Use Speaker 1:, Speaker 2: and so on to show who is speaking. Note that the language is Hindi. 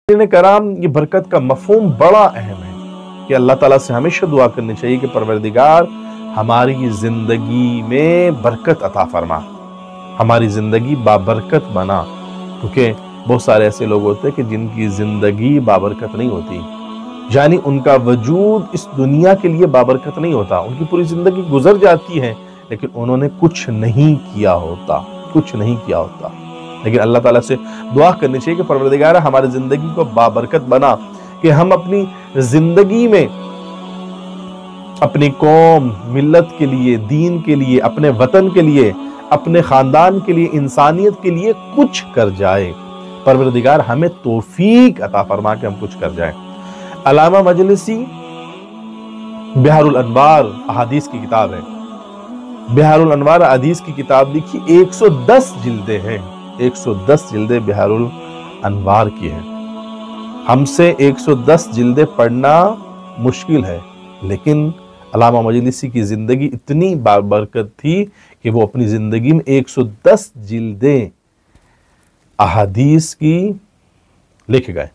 Speaker 1: ने कराम, ये बरकत का मफहूम बड़ा अहम है कि अल्लाह ताला से हमेशा दुआ करनी चाहिए कि परवरदिगार हमारी जिंदगी में बरकत अता फरमा, हमारी जिंदगी बाबरकत बना। क्योंकि बहुत सारे ऐसे लोग होते हैं कि जिनकी जिंदगी बाबरकत नहीं होती, यानी उनका वजूद इस दुनिया के लिए बाबरकत नहीं होता, उनकी पूरी जिंदगी गुजर जाती है लेकिन उन्होंने कुछ नहीं किया होता, कुछ नहीं किया होता। लेकिन अल्लाह ताला से दुआ करनी चाहिए कि परवरदिगार हमारी जिंदगी को बाबरकत बना, कि हम अपनी जिंदगी में अपनी कौम, मिल्लत के लिए, दीन के लिए, अपने वतन के लिए, अपने खानदान के लिए, इंसानियत के लिए कुछ कर जाए। परवरदिगार हमें तौफीक अता फरमा के हम कुछ कर जाए। अल्लामा मजलिसी बिहारुल अनवार अहादीस की किताब है, बिहारुल अनवार हदीस की किताब लिखी, 110 जिल्दें हैं, 110 जिल्दें बिहारुल अनवार की है। हमसे 110 जिल्दें पढ़ना मुश्किल है, लेकिन अल्लामा मजलिसी की जिंदगी इतनी बाबरकत थी कि वो अपनी जिंदगी में 110 जिल्दें अहादीस की लिख गए।